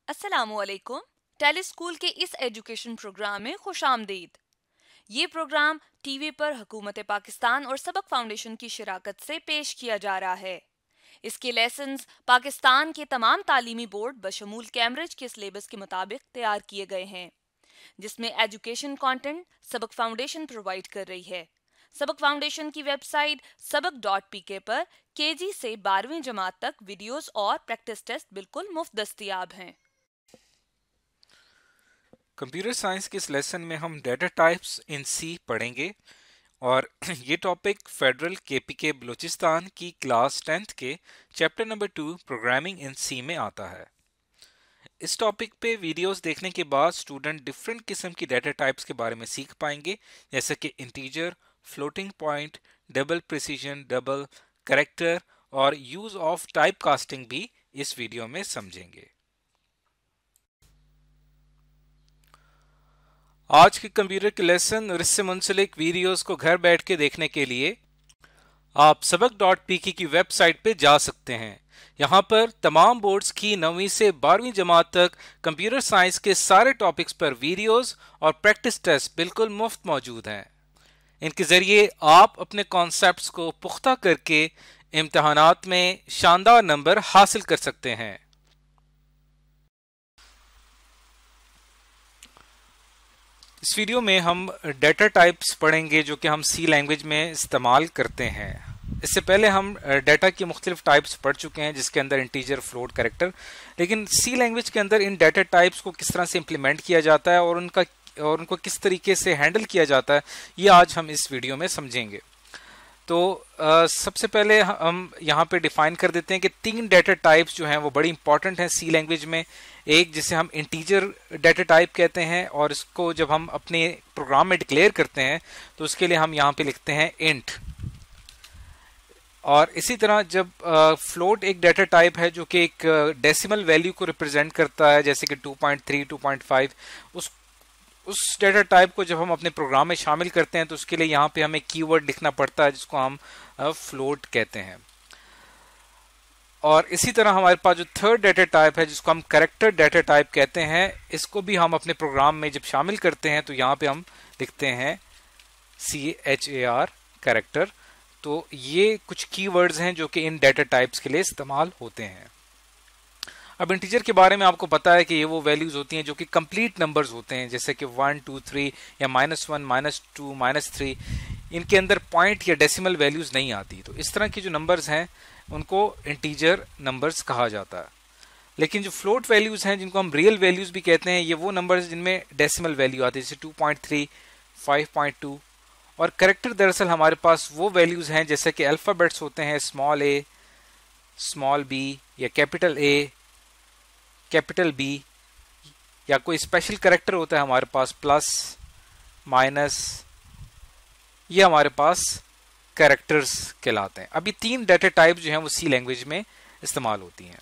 अस्सलामुअलैकुम। Tele school के इस एजुकेशन प्रोग्राम में खुशामदीद। ये प्रोग्राम टीवी पर हुकूमत पाकिस्तान और सबक फाउंडेशन की शिराकत से पेश किया जा रहा है। इसके लेसन्स पाकिस्तान के तमाम तालीमी बोर्ड बशमूल कैम्ब्रिज के सिलेबस के मुताबिक तैयार किए गए हैं, जिसमें एजुकेशन कंटेंट सबक फाउंडेशन प्रोवाइड कर रही है। सबक फाउंडेशन की वेबसाइट sabak.pk पर केजी से 12वीं जमात तक वीडियोस और प्रैक्टिस टेस्ट बिल्कुल मुफ्त दस्तयाब हैं। कंप्यूटर साइंस के इस लेसन में हम डेटा टाइप्स इन सी पढ़ेंगे और ये टॉपिक फेडरल केपीके बलूचिस्तान की क्लास 10th के चैप्टर नंबर 2 प्रोग्रामिंग इन सी में आता है। इस टॉपिक पे वीडियोस देखने के बाद स्टूडेंट डिफरेंट किस्म की डेटा टाइप्स के बारे में सीख पाएंगे, जैसे कि integer, floating point, double precision, double character और यूज ऑफ टाइप कास्टिंग भी इस वीडियो में समझेंगे। आज के कंप्यूटर के लेसन और इससे मुंसलिक वीडियोस को घर बैठ के देखने के लिए आप sabak.pk की वेबसाइट पे जा सकते हैं। यहाँ पर तमाम बोर्ड्स की 9वीं से 12वीं जमात तक कंप्यूटर साइंस के सारे टॉपिक्स पर वीडियोस और प्रैक्टिस टेस्ट बिल्कुल मुफ्त मौजूद हैं। इनके ज़रिए आप अपने कॉन्सेप्ट्स को पुख्ता करके इम्तहानात में शानदार नंबर हासिल कर सकते हैं। इस वीडियो में हम डेटा टाइप्स पढ़ेंगे जो कि हम सी लैंग्वेज में इस्तेमाल करते हैं। इससे पहले हम डेटा की मुख्तलिफ टाइप्स पढ़ चुके हैं, जिसके अंदर इंटीजर, फ्लोट, कैरेक्टर, लेकिन सी लैंग्वेज के अंदर इन डेटा टाइप्स को किस तरह से इम्प्लीमेंट किया जाता है और उनको किस तरीके से हैंडल किया जाता है, ये आज हम इस वीडियो में समझेंगे। तो सबसे पहले हम यहाँ पे डिफाइन कर देते हैं कि 3 डेटा टाइप्स जो हैं वो बड़ी इंपॉर्टेंट हैं सी लैंग्वेज में। एक जिसे हम इंटीजर डेटा टाइप कहते हैं और इसको जब हम अपने प्रोग्राम में डिक्लेयर करते हैं तो उसके लिए हम यहाँ पे लिखते हैं इंट। और इसी तरह जब फ्लोट एक डेटा टाइप है जो कि एक डेसिमल वैल्यू को रिप्रेजेंट करता है, जैसे कि 2.3, 2.5, उस डेटा टाइप को जब हम अपने प्रोग्राम में शामिल करते हैं तो उसके लिए यहाँ पे हमें कीवर्ड लिखना पड़ता है जिसको हम फ्लोट कहते हैं। और इसी तरह हमारे पास जो थर्ड डेटा टाइप है जिसको हम कैरेक्टर डेटा टाइप कहते हैं, इसको भी हम अपने प्रोग्राम में जब शामिल करते हैं तो यहाँ पे हम लिखते हैं CHAR कैरेक्टर। तो ये कुछ कीवर्ड्स हैं जो कि इन डेटा टाइप्स के लिए इस्तेमाल होते हैं। अब इंटीजर के बारे में आपको पता है कि ये वो वैल्यूज होती हैं जो कि कंप्लीट नंबर्स होते हैं, जैसे कि 1, 2, 3 या -1, -2, -3। इनके अंदर पॉइंट या डेसिमल वैल्यूज नहीं आती। तो इस तरह की जो नंबर्स हैं उनको इंटीजर नंबर्स कहा जाता है। लेकिन जो फ्लोट वैल्यूज हैं जिनको हम रियल वैल्यूज भी कहते हैं, ये वो नंबर्स जिनमें डेसिमल वैल्यू आती है, जैसे 2.3, 5.2। और कैरेक्टर दरअसल हमारे पास वो वैल्यूज हैं जैसे कि अल्फाबेट्स होते हैं, स्मॉल a, स्मॉल b या कैपिटल A, कैपिटल B, या कोई स्पेशल कैरेक्टर होता है हमारे पास प्लस, माइनस, ये हमारे पास कैरेक्टर्स कहलाते हैं। अभी 3 डेटा टाइप जो हैं वो सी लैंग्वेज में इस्तेमाल होती हैं।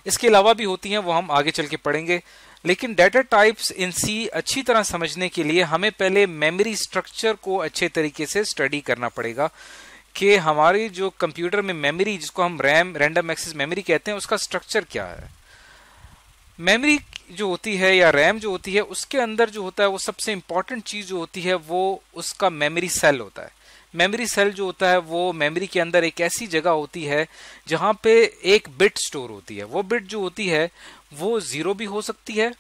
इसके अलावा भी होती हैं, वो हम आगे चल के पढ़ेंगे। लेकिन डेटा टाइप्स इन सी अच्छी तरह समझने के लिए हमें पहले मेमोरी स्ट्रक्चर को अच्छे तरीके से स्टडी करना पड़ेगा कि हमारी जो कंप्यूटर में मेमोरी, जिसको हम रैम, रैंडम एक्सेस मेमोरी कहते हैं, उसका स्ट्रक्चर क्या है। मेमोरी जो होती है या रैम जो होती है, उसके अंदर जो होता है वो सबसे इंपॉर्टेंट चीज जो होती है वो उसका मेमोरी सेल होता है। मेमोरी सेल जो होता है वो मेमोरी के अंदर एक ऐसी जगह होती है जहां पे एक बिट स्टोर होती है। वो बिट जो होती है वो 0 भी हो सकती है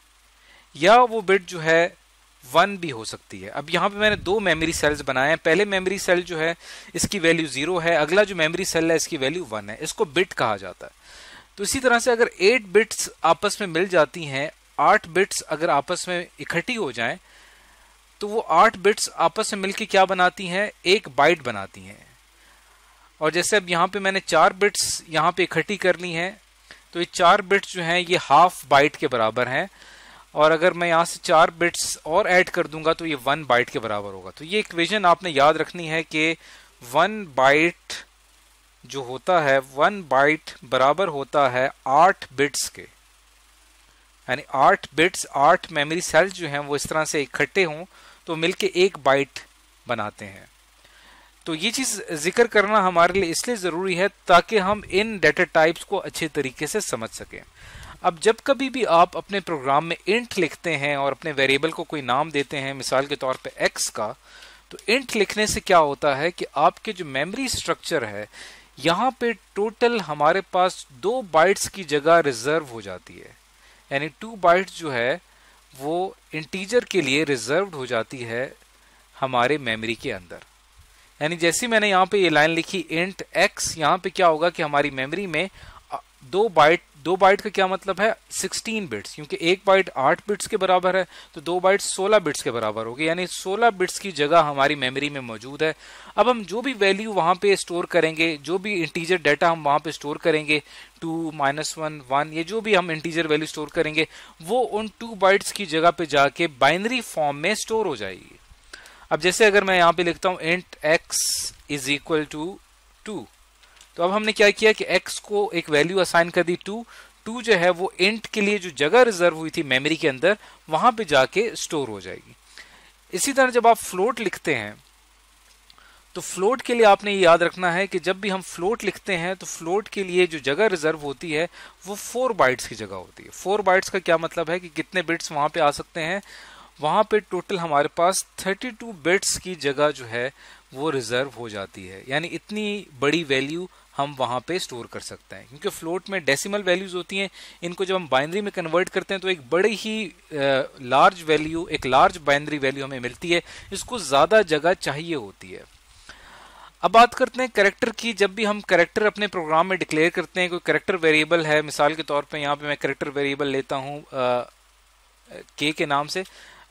या वो बिट जो है 1 भी हो सकती है। अब यहाँ पे मैंने 2 मेमोरी सेल्स बनाए हैं। पहले मेमोरी सेल जो है इसकी वैल्यू 0 है, अगला जो मेमोरी सेल है इसकी वैल्यू 1 है। इसको बिट कहा जाता है। तो इसी तरह से अगर 8 बिट्स आपस में मिल जाती हैं, 8 बिट्स अगर आपस में इकट्ठी हो जाएं, तो वो 8 बिट्स आपस में मिलके क्या बनाती हैं, एक बाइट बनाती हैं। और जैसे अब यहाँ पे मैंने 4 बिट्स यहाँ पे इकट्ठी कर ली हैं, तो ये 4 बिट्स जो हैं ये हाफ बाइट के बराबर हैं। और अगर मैं यहाँ से 4 बिट्स और ऐड कर दूंगा तो ये 1 बाइट के बराबर होगा। तो ये इक्वेशन आपने याद रखनी है कि 1 बाइट जो होता है, 1 बाइट बराबर होता है 8 बिट्स के। यानी 8 बिट्स, 8 मेमोरी सेल्स जो हैं वो इस तरह से इकट्ठे हों तो मिलके एक बाइट बनाते हैं। तो ये चीज जिक्र करना हमारे लिए इसलिए जरूरी है ताकि हम इन डेटा टाइप्स को अच्छे तरीके से समझ सकें। अब जब कभी भी आप अपने प्रोग्राम में इंट लिखते हैं और अपने वेरिएबल को कोई नाम देते हैं, मिसाल के तौर पे x का, तो इंट लिखने से क्या होता है कि आपके जो मेमोरी स्ट्रक्चर है यहाँ पे टोटल हमारे पास 2 बाइट्स की जगह रिजर्व हो जाती है। यानी 2 बाइट्स जो है वो इंटीजर के लिए रिजर्व्ड हो जाती है हमारे मेमोरी के अंदर। यानी जैसे मैंने यहाँ पे ये लाइन लिखी इंट x, यहाँ पे क्या होगा कि हमारी मेमोरी में 2 बाइट का क्या मतलब है 16 बिट्स, क्योंकि 1 बाइट 8 बिट्स के बराबर है तो 2 बाइट 16 बिट्स के बराबर होगी। यानी 16 बिट्स की जगह हमारी मेमोरी में मौजूद है। अब हम जो भी वैल्यू वहां पे स्टोर करेंगे, जो भी इंटीजर डाटा हम वहां पे स्टोर करेंगे, 2, -1, 1, ये जो भी हम इंटीजर वैल्यू स्टोर करेंगे वो उन 2 बाइट्स की जगह पे जाके बाइनरी फॉर्म में स्टोर हो जाएगी। अब जैसे अगर मैं यहाँ पे लिखता हूँ int x is equal to 2, तो अब हमने क्या किया कि x को एक वैल्यू असाइन कर दी 2 जो है वो इंट के लिए जो जगह रिजर्व हुई थी मेमोरी के अंदर वहां पे जाके स्टोर हो जाएगी। इसी तरह जब आप फ्लोट लिखते हैं तो फ्लोट के लिए आपने ये याद रखना है कि जब भी हम फ्लोट लिखते हैं तो फ्लोट के लिए जो जगह रिजर्व होती है वो 4 बाइट्स की जगह होती है। 4 बाइट्स का क्या मतलब है कि कितने बिट्स वहां पे आ सकते हैं, वहां पे टोटल हमारे पास 32 बिट्स की जगह जो है वो रिजर्व हो जाती है। यानी इतनी बड़ी वैल्यू हम वहां पे स्टोर कर सकते हैं, क्योंकि फ्लोट में डेसिमल वैल्यूज होती हैं। इनको जब हम बाइनरी में कन्वर्ट करते हैं तो एक बड़ी ही लार्ज वैल्यू, एक लार्ज बाइनरी वैल्यू हमें मिलती है। इसको ज्यादा जगह चाहिए होती है। अब बात करते हैं कैरेक्टर की। जब भी हम कैरेक्टर अपने प्रोग्राम में डिक्लेयर करते हैं, कोई कैरेक्टर वेरिएबल है, मिसाल के तौर पे यहाँ पे मैं कैरेक्टर वेरिएबल लेता हूँ के नाम से।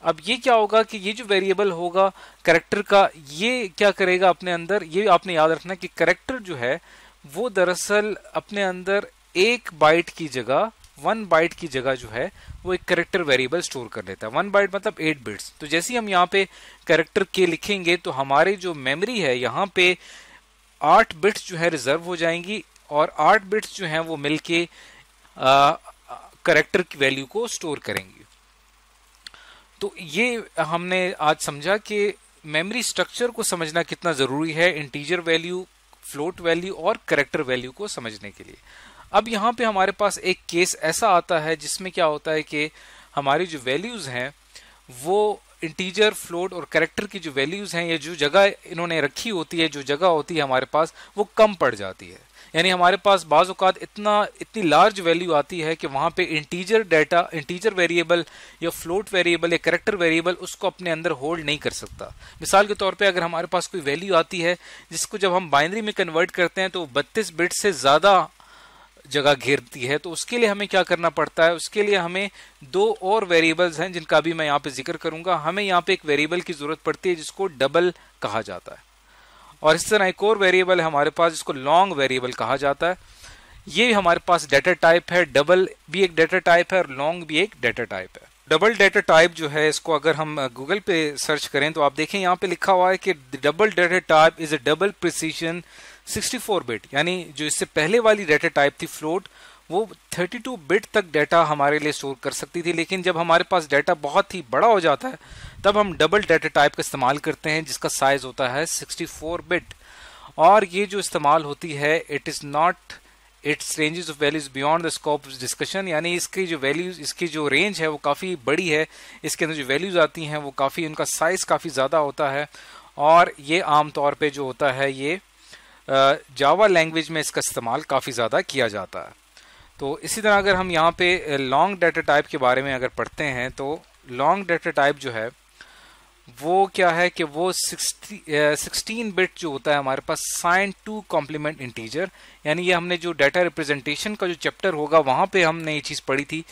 अब ये क्या होगा कि ये जो वेरिएबल होगा कैरेक्टर का, ये क्या करेगा अपने अंदर, ये आपने याद रखना कि कैरेक्टर जो है वो दरअसल अपने अंदर 1 बाइट की जगह 1 बाइट की जगह जो है वो एक कैरेक्टर वेरिएबल स्टोर कर लेता है। 1 बाइट मतलब 8 बिट्स। तो जैसे ही हम यहाँ पे कैरेक्टर के लिखेंगे तो हमारी जो मेमोरी है यहाँ पे 8 बिट्स जो है रिजर्व हो जाएंगी और 8 बिट्स जो है वो मिलके कैरेक्टर की वैल्यू को स्टोर करेंगी। तो ये हमने आज समझा कि मेमोरी स्ट्रक्चर को समझना कितना जरूरी है इंटीजर वैल्यू, फ्लोट वैल्यू और कैरेक्टर वैल्यू को समझने के लिए। अब यहाँ पे हमारे पास एक केस ऐसा आता है जिसमें क्या होता है कि हमारी जो वैल्यूज हैं वो इंटीजर, फ्लोट और कैरेक्टर की जो वैल्यूज हैं, ये जो जगह इन्होंने रखी होती है, जो जगह होती है हमारे पास, वो कम पड़ जाती है। यानी हमारे पास बाज़ औक़ात इतनी लार्ज वैल्यू आती है कि वहाँ पे इंटीजर डाटा, इंटीजर वेरिएबल या फ्लोट वेरिएबल या कैरेक्टर वेरिएबल उसको अपने अंदर होल्ड नहीं कर सकता। मिसाल के तौर पे अगर हमारे पास कोई वैल्यू आती है जिसको जब हम बाइनरी में कन्वर्ट करते हैं तो 32 बिट से ज़्यादा जगह घेरती है, तो उसके लिए हमें क्या करना पड़ता है, उसके लिए हमें 2 और वेरिएबल्स हैं जिनका भी मैं यहाँ पे जिक्र करूंगा। हमें यहाँ पे एक वेरिएबल की जरूरत पड़ती है जिसको डबल कहा जाता है, और इस तरह एक और वेरिएबल है हमारे पास जिसको लॉन्ग वेरिएबल कहा जाता है। ये हमारे पास डेटा टाइप है, डबल भी एक डेटा टाइप है और लॉन्ग भी एक डेटा टाइप है। डबल डेटा टाइप जो है इसको अगर हम गूगल पे सर्च करें तो आप देखें यहाँ पे लिखा हुआ है कि double data type is a double precision 64 bit. यानी जो इससे पहले वाली डेटा टाइप थी फ्लोट, वो 32 बिट तक डाटा हमारे लिए स्टोर कर सकती थी, लेकिन जब हमारे पास डाटा बहुत ही बड़ा हो जाता है तब हम डबल डाटा टाइप का इस्तेमाल करते हैं जिसका साइज होता है 64 बिट। और ये जो इस्तेमाल होती है it is not it's ranges of values beyond the scope of discussion. यानी इसकी जो वैल्यूज, इसकी जो रेंज है वो काफ़ी बड़ी है, इसके अंदर जो वैल्यूज आती हैं वो काफ़ी, उनका साइज काफ़ी ज़्यादा होता है। और ये आमतौर पे जो होता है ये जावा लैंग्वेज में इसका इस्तेमाल काफ़ी ज़्यादा किया जाता है। तो इसी तरह अगर हम यहाँ पे लॉन्ग डाटा टाइप के बारे में अगर पढ़ते हैं तो लॉन्ग डाटा टाइप जो है वो क्या है कि वो 16 बिट जो होता है हमारे पास साइन टू कॉम्प्लीमेंट इंटीजर। यानी ये हमने जो डाटा रिप्रेजेंटेशन का जो चैप्टर होगा वहाँ पे हमने ये चीज़ पढ़ी थी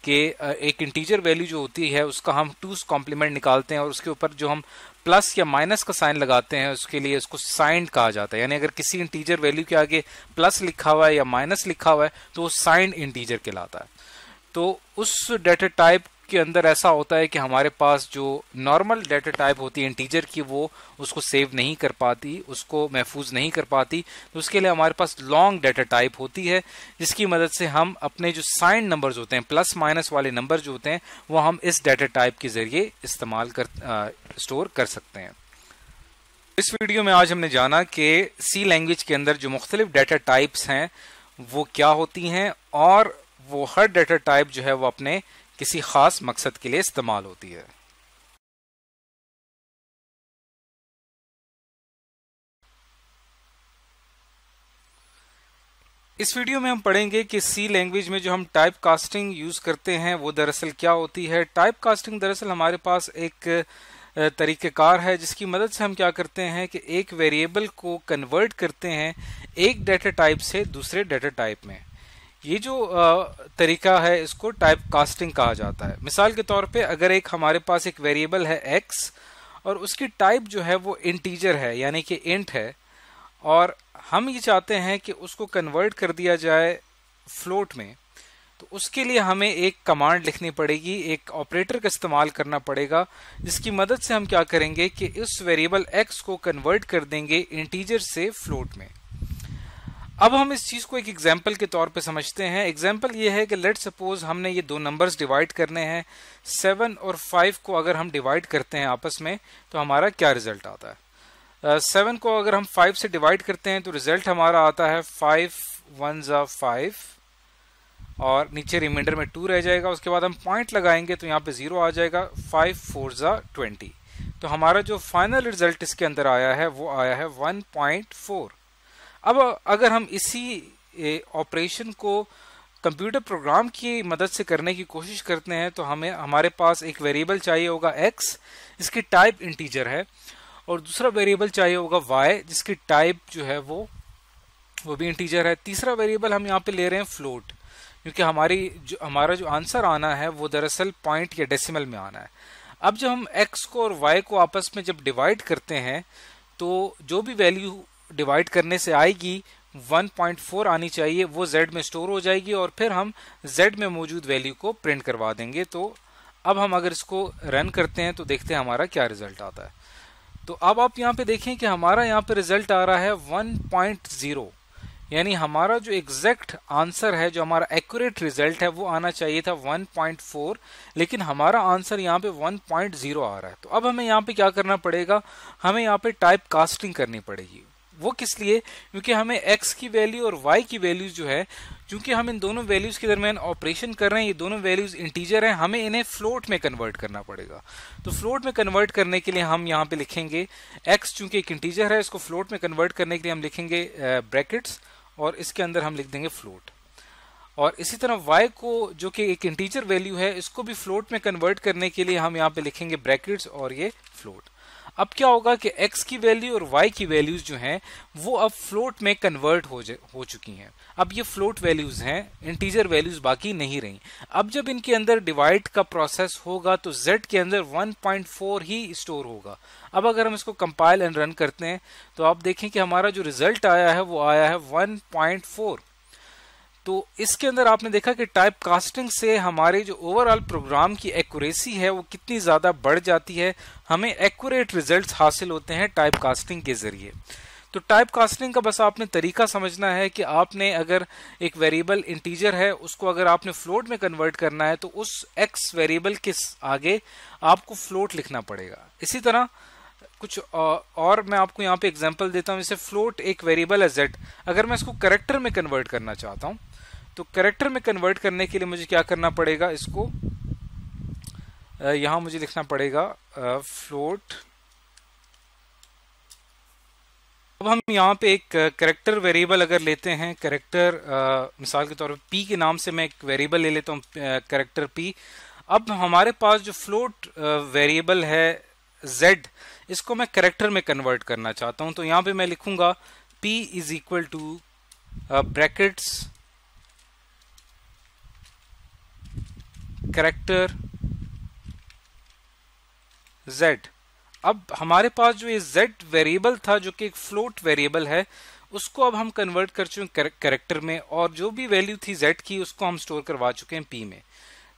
कि एक इंटीजर वैल्यू जो होती है उसका हम 2's कॉम्प्लीमेंट निकालते हैं और उसके ऊपर जो हम प्लस या माइनस का साइन लगाते हैं उसके लिए उसको साइंड कहा जाता है। यानी अगर किसी इंटीजर वैल्यू के आगे प्लस लिखा हुआ है या माइनस लिखा हुआ है तो वो साइंड इंटीजर कहलाता है। तो उस डाटा टाइप के अंदर ऐसा होता है कि हमारे पास जो नॉर्मल डाटा टाइप होती है इंटीजर की, वो उसको सेव नहीं कर पाती, उसको महफूज नहीं कर पाती। तो उसके लिए हमारे पास लॉन्ग डाटा टाइप होती है जिसकी मदद से हम अपने जो साइन नंबर्स होते हैं, प्लस माइनस वाले नंबर जो होते हैं, वो हम इस डाटा टाइप के जरिए इस्तेमाल कर स्टोर कर सकते हैं। इस वीडियो में आज हमने जाना कि सी लैंग्वेज के अंदर जो मुख्तलिफ डाटा टाइप्स हैं वो क्या होती हैं और वो हर डाटा टाइप जो है वो अपने किसी खास मकसद के लिए इस्तेमाल होती है। इस वीडियो में हम पढ़ेंगे कि सी लैंग्वेज में जो हम टाइप कास्टिंग यूज करते हैं वो दरअसल क्या होती है। टाइप कास्टिंग दरअसल हमारे पास एक तरीक़ेकार है जिसकी मदद से हम क्या करते हैं कि एक वेरिएबल को कन्वर्ट करते हैं एक डाटा टाइप से दूसरे डाटा टाइप में। ये जो तरीका है इसको टाइप कास्टिंग कहा जाता है। मिसाल के तौर पे अगर एक हमारे पास एक वेरिएबल है x और उसकी टाइप जो है वो इंटीजर है यानी कि इंट है और हम ये चाहते हैं कि उसको कन्वर्ट कर दिया जाए फ्लोट में, तो उसके लिए हमें एक कमांड लिखनी पड़ेगी, एक ऑपरेटर का इस्तेमाल करना पड़ेगा जिसकी मदद से हम क्या करेंगे कि इस वेरिएबल x को कन्वर्ट कर देंगे इंटीजर से फ्लोट में। अब हम इस चीज को एक एग्जांपल के तौर पे समझते हैं। एग्जांपल ये है कि लेट सपोज हमने ये दो नंबर्स डिवाइड करने हैं। 7 और 5 को अगर हम डिवाइड करते हैं आपस में तो हमारा क्या रिजल्ट आता है। 7 को अगर हम 5 से डिवाइड करते हैं तो रिजल्ट हमारा आता है 5 1 ज़ा 5 और नीचे रिमाइंडर में 2 रह जाएगा। उसके बाद हम पॉइंट लगाएंगे तो यहाँ पे 0 आ जाएगा। 5 4 ज़ा 20। तो हमारा जो फाइनल रिजल्ट इसके अंदर आया है वो आया है 1.4। अब अगर हम इसी ऑपरेशन को कंप्यूटर प्रोग्राम की मदद से करने की कोशिश करते हैं तो हमारे पास एक वेरिएबल चाहिए होगा x, इसकी टाइप इंटीजर है, और दूसरा वेरिएबल चाहिए होगा y जिसकी टाइप जो है वो भी इंटीजर है। तीसरा वेरिएबल हम यहाँ पे ले रहे हैं फ्लोट, क्योंकि हमारा जो आंसर आना है वो दरअसल पॉइंट या डेसिमल में आना है। अब जब हम x को और y को आपस में जब डिवाइड करते हैं तो जो भी वैल्यू डिवाइड करने से आएगी 1.4 आनी चाहिए, वो z में स्टोर हो जाएगी और फिर हम z में मौजूद वैल्यू को प्रिंट करवा देंगे। तो अब हम अगर इसको रन करते हैं तो देखते हैं हमारा क्या रिजल्ट आता है। तो अब आप यहाँ पे देखें कि हमारा यहाँ पे रिजल्ट आ रहा है 1.0, यानी हमारा जो एग्जैक्ट आंसर है, जो हमारा एक्यूरेट रिजल्ट है वो आना चाहिए था 1.4, लेकिन हमारा आंसर यहाँ पे 1.0 आ रहा है। तो अब हमें यहाँ पे क्या करना पड़ेगा, हमें यहाँ पे टाइप कास्टिंग करनी पड़ेगी। वो किस लिए, क्योंकि हमें x की वैल्यू और y की वैल्यूज जो है, क्योंकि हम इन दोनों वैल्यूज के दरमियान ऑपरेशन कर रहे हैं, ये दोनों वैल्यूज इंटीजर हैं, हमें इन्हें फ्लोट में कन्वर्ट करना पड़ेगा। तो फ्लोट में कन्वर्ट करने के लिए हम यहाँ पे लिखेंगे x, चूंकि एक इंटीजर है, इसको फ्लोट में कन्वर्ट करने के लिए हम लिखेंगे ब्रैकेट्स और इसके अंदर हम लिख देंगे फ्लोट। और इसी तरह y को, जो कि एक इंटीजर वैल्यू है, इसको भी फ्लोट में कन्वर्ट करने के लिए हम यहाँ पे लिखेंगे ब्रैकेट्स और ये फ्लोट। अब क्या होगा कि x की वैल्यू और y की वैल्यूज जो हैं वो अब फ्लोट में कन्वर्ट हो चुकी हैं। अब ये फ्लोट वैल्यूज हैं, इंटीजर वैल्यूज बाकी नहीं रही। अब जब इनके अंदर डिवाइड का प्रोसेस होगा तो z के अंदर 1.4 ही स्टोर होगा। अब अगर हम इसको कंपाइल एंड रन करते हैं तो आप देखें कि हमारा जो रिजल्ट आया है वो आया है 1.4। तो इसके अंदर आपने देखा कि टाइप कास्टिंग से हमारे जो ओवरऑल प्रोग्राम की एक्यूरेसी है वो कितनी ज़्यादा बढ़ जाती है, हमें एक्यूरेट रिजल्ट्स हासिल होते हैं टाइप कास्टिंग के ज़रिए। तो टाइप कास्टिंग का बस आपने तरीका समझना है कि आपने अगर एक वेरिएबल इंटीजर है उसको अगर आपने फ्लोट में कन्वर्ट करना है तो उस x वेरिएबल के आगे आपको फ्लोट लिखना पड़ेगा। इसी तरह कुछ और मैं आपको यहाँ पे एग्जांपल देता हूँ। जैसे फ्लोट एक वेरिएबल है z, अगर मैं इसको कैरेक्टर में कन्वर्ट करना चाहता हूँ तो कैरेक्टर में कन्वर्ट करने के लिए मुझे क्या करना पड़ेगा, इसको यहाँ मुझे लिखना पड़ेगा फ्लोट। अब हम यहाँ पे एक कैरेक्टर वेरिएबल अगर लेते हैं, कैरेक्टर मिसाल के तौर पे p के नाम से मैं एक वेरिएबल ले लेता हूँ कैरेक्टर p। अब हमारे पास जो फ्लोट वेरिएबल है z, इसको मैं कैरेक्टर में कन्वर्ट करना चाहता हूँ। तो यहाँ पे मैं लिखूंगा p is equal to brackets character z। अब हमारे पास जो ये z वेरिएबल था जो कि एक फ्लोट वेरिएबल है, उसको अब हम कन्वर्ट कर चुके हैं कैरेक्टर में, और जो भी वैल्यू थी z की उसको हम स्टोर करवा चुके हैं p में।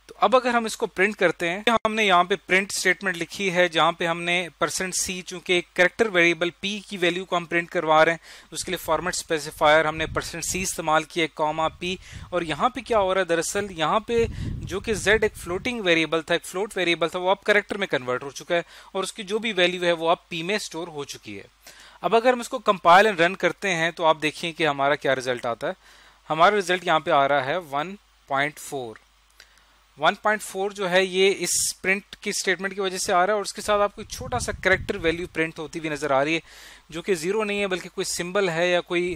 तो अब अगर हम इसको प्रिंट करते हैं, हमने यहाँ पे प्रिंट स्टेटमेंट लिखी है जहाँ पे हमने %c चूंकि एक कैरेक्टर वेरिएबल p की वैल्यू को हम प्रिंट करवा रहे हैं, उसके लिए फॉर्मेट स्पेसिफायर हमने %c इस्तेमाल किया, कॉमा p। और यहाँ पे क्या हो रहा है, दरअसल यहाँ पे जो कि z एक फ्लोटिंग वेरिएबल था, एक फ्लोट वेरिएबल था, वो अब कैरेक्टर में कन्वर्ट हो चुका है और उसकी जो भी वैल्यू है वो अब p में स्टोर हो चुकी है। अब अगर हम इसको कंपाइल एंड रन करते हैं तो आप देखिए कि हमारा क्या रिजल्ट आता है। हमारा रिजल्ट यहाँ पे आ रहा है 1.4। 1.4 जो है ये इस प्रिंट की स्टेटमेंट की वजह से आ रहा है और उसके साथ आपको छोटा सा कैरेक्टर वैल्यू प्रिंट होती हुई नजर आ रही है, जो कि जीरो नहीं है बल्कि कोई सिंबल है या कोई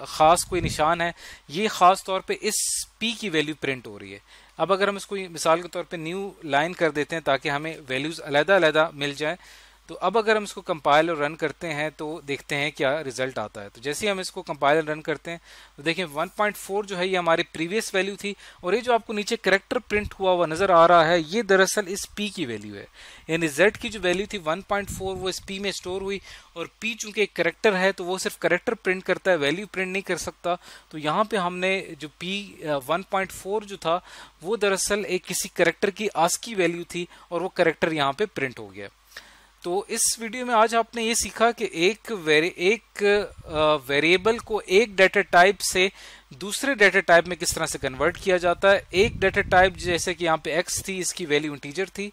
खास कोई निशान है। ये खास तौर पे इस p की वैल्यू प्रिंट हो रही है। अब अगर हम इसको मिसाल के तौर पे न्यू लाइन कर देते हैं ताकि हमें वैल्यूज अलग-अलग मिल जाए, तो अब अगर हम इसको कंपाइल और रन करते हैं तो देखते हैं क्या रिजल्ट आता है। तो जैसे ही हम इसको कंपाइल और रन करते हैं तो देखिए 1.4 जो है ये हमारी प्रीवियस वैल्यू थी और ये जो आपको नीचे कैरेक्टर प्रिंट हुआ नजर आ रहा है ये दरअसल इस p की वैल्यू है। यानी z की जो वैल्यू थी 1.4 वो इस p में स्टोर हुई और p चूंकि एक कैरेक्टर है तो वो सिर्फ कैरेक्टर प्रिंट करता है, वैल्यू प्रिंट नहीं कर सकता। तो यहाँ पे हमने जो p 1.4 जो था वो दरअसल एक किसी कैरेक्टर की आस्की वैल्यू थी और वो कैरेक्टर यहाँ पे प्रिंट हो गया। तो इस वीडियो में आज आपने ये सीखा कि एक वेरिएबल को एक डाटा टाइप से दूसरे डाटा टाइप में किस तरह से कन्वर्ट किया जाता है। एक डाटा टाइप जैसे कि यहाँ पे x थी, इसकी वैल्यू इंटीजर थी,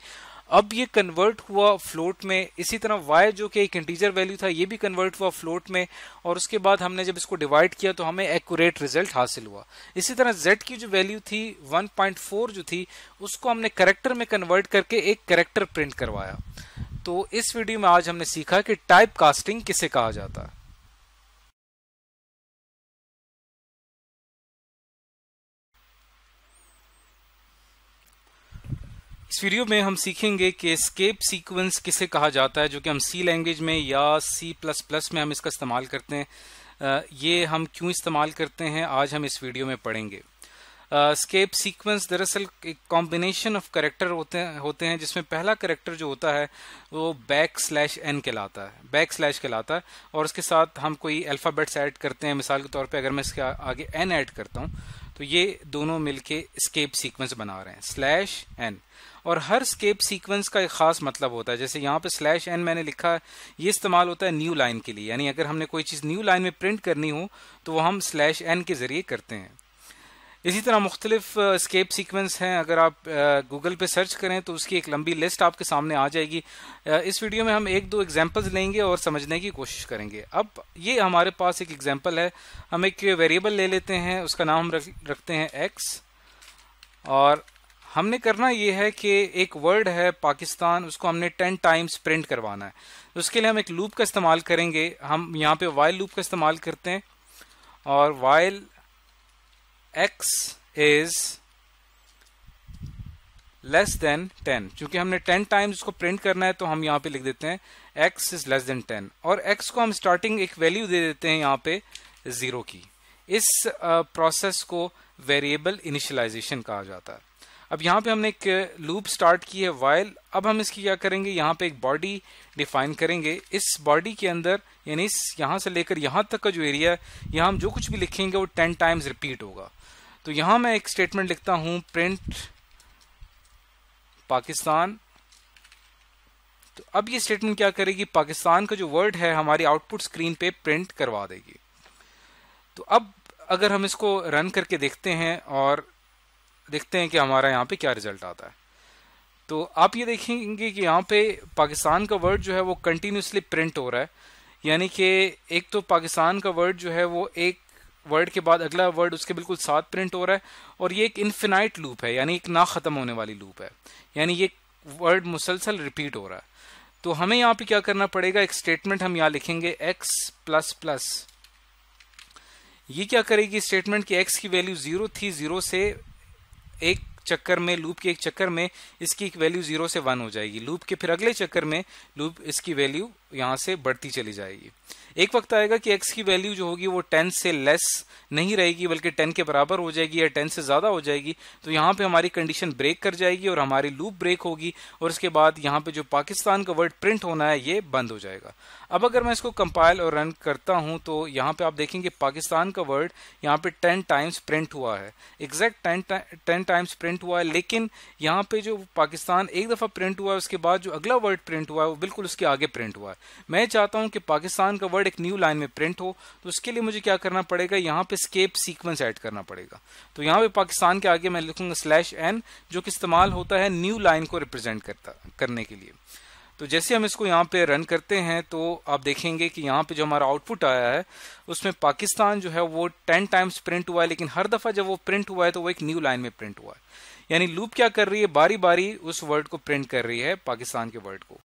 अब ये कन्वर्ट हुआ फ्लोट में। इसी तरह y जो कि एक इंटीजर वैल्यू था ये भी कन्वर्ट हुआ फ्लोट में और उसके बाद हमने जब इसको डिवाइड किया तो हमें एक्यूरेट रिजल्ट हासिल हुआ। इसी तरह z की जो वैल्यू थी 1.4 जो थी उसको हमने कैरेक्टर में कन्वर्ट करके एक कैरेक्टर प्रिंट करवाया। तो इस वीडियो में आज हमने सीखा कि टाइप कास्टिंग किसे कहा जाता है। इस वीडियो में हम सीखेंगे कि एस्केप सीक्वेंस किसे कहा जाता है, जो कि हम सी लैंग्वेज में या C++ में हम इसका इस्तेमाल करते हैं। ये हम क्यों इस्तेमाल करते हैं आज हम इस वीडियो में पढ़ेंगे। एस्केप सीक्वेंस दरअसल एक कॉम्बिनेशन ऑफ कैरेक्टर होते हैं जिसमें पहला कैरेक्टर जो होता है वो \n कहलाता है और उसके साथ हम कोई अल्फ़ाबेट्स ऐड करते हैं। मिसाल के तौर पे अगर मैं इसके आगे n ऐड करता हूं तो ये दोनों मिलके एस्केप सीक्वेंस बना रहे हैं /n। और हर एस्केप सीक्वेंस का एक खास मतलब होता है। जैसे यहाँ पे /n मैंने लिखा है, ये इस्तेमाल होता है न्यू लाइन के लिए, यानी अगर हमने कोई चीज़ न्यू लाइन में प्रिंट करनी हो तो वो हम /n के ज़रिए करते हैं। इसी तरह मुख्तलिफ एस्केप सीक्वेंस हैं, अगर आप गूगल पे सर्च करें तो उसकी एक लंबी लिस्ट आपके सामने आ जाएगी। इस वीडियो में हम एक दो एग्जांपल्स लेंगे और समझने की कोशिश करेंगे। अब ये हमारे पास एक एग्जांपल है, हम एक वेरिएबल ले लेते हैं, उसका नाम हम रखते हैं x और हमने करना ये है कि एक वर्ड है पाकिस्तान, उसको हमने 10 टाइम्स प्रिंट करवाना है। उसके लिए हम एक लूप का इस्तेमाल करेंगे। हम यहाँ पे वाइल लूप का इस्तेमाल करते हैं और while x is less than 10, चूंकि हमने 10 टाइम्स उसको प्रिंट करना है तो हम यहाँ पे लिख देते हैं x is less than 10 और x को हम स्टार्टिंग एक वैल्यू दे देते हैं यहाँ पे 0 की। इस प्रोसेस को वेरिएबल इनिशियलाइजेशन कहा जाता है। अब यहाँ पे हमने एक लूप स्टार्ट की है वाइल। अब हम इसकी क्या करेंगे, यहाँ पे एक बॉडी डिफाइन करेंगे। इस बॉडी के अंदर यानी यहाँ से लेकर यहाँ तक का जो एरिया है, यहाँ हम जो कुछ भी लिखेंगे वो 10 टाइम्स रिपीट होगा। तो यहाँ मैं एक स्टेटमेंट लिखता हूँ प्रिंट पाकिस्तान। तो अब ये स्टेटमेंट क्या करेगी, पाकिस्तान का जो वर्ड है हमारी आउटपुट स्क्रीन पे प्रिंट करवा देगी। तो अब अगर हम इसको रन करके देखते हैं और देखते हैं कि हमारा यहाँ पे क्या रिजल्ट आता है, तो आप ये देखेंगे कि यहाँ पे पाकिस्तान का वर्ड जो है वो कंटिन्यूसली प्रिंट हो रहा है। यानी कि एक तो पाकिस्तान का वर्ड जो है वो एक वर्ड के बाद अगला वर्ड उसके बिल्कुल साथ प्रिंट हो रहा है और ये एक इन्फिनाइट लूप है, यानी एक ना ख़त्म होने वाली लूप है, यानी ये वर्ड मुसलसल रिपीट हो रहा है। तो हमें यहाँ पे क्या करना पड़ेगा, एक स्टेटमेंट हम यहाँ लिखेंगे x++। ये क्या करेगी स्टेटमेंट की x की वैल्यू 0 थी, 0 से एक चक्कर में, लूप के एक चक्कर में इसकी एक वैल्यू 0 से 1 हो जाएगी। लूप के फिर अगले चक्कर में लूप इसकी वैल्यू यहाँ से बढ़ती चली जाएगी। एक वक्त आएगा कि x की वैल्यू जो होगी वो 10 से लेस नहीं रहेगी बल्कि 10 के बराबर हो जाएगी या 10 से ज़्यादा हो जाएगी। तो यहाँ पे हमारी कंडीशन ब्रेक कर जाएगी और हमारी लूप ब्रेक होगी और उसके बाद यहाँ पे जो पाकिस्तान का वर्ड प्रिंट होना है ये बंद हो जाएगा। अब अगर मैं इसको कंपाइल और रन करता हूँ तो यहाँ पे आप देखेंगे पाकिस्तान का वर्ड यहाँ पे 10 टाइम्स प्रिंट हुआ है, एग्जैक्ट 10 टाइम्स प्रिंट हुआ है। लेकिन यहाँ पे जो पाकिस्तान एक दफ़ा प्रिंट हुआ है उसके बाद जो अगला वर्ड प्रिंट हुआ है वो बिल्कुल उसके आगे प्रिंट हुआ है। मैं चाहता हूँ कि पाकिस्तान का वर्ड एक न्यू लाइन में प्रिंट हो, तो उसके लिए मुझे क्या करना पड़ेगा, यहाँ पे स्केप सीक्वेंस ऐड करना पड़ेगा। तो यहाँ पे पाकिस्तान के आगे मैं लिखूंगा /n जो कि इस्तेमाल होता है न्यू लाइन को रिप्रेजेंट करने के लिए। तो जैसे हम इसको यहाँ पे रन करते हैं तो आप देखेंगे कि यहाँ पे जो हमारा आउटपुट आया है उसमें पाकिस्तान जो है वो 10 टाइम्स प्रिंट हुआ है, लेकिन हर दफ़ा जब वो प्रिंट हुआ है तो वो एक न्यू लाइन में प्रिंट हुआ है। यानी लूप क्या कर रही है, बारी बारी उस वर्ड को प्रिंट कर रही है, पाकिस्तान के वर्ड को।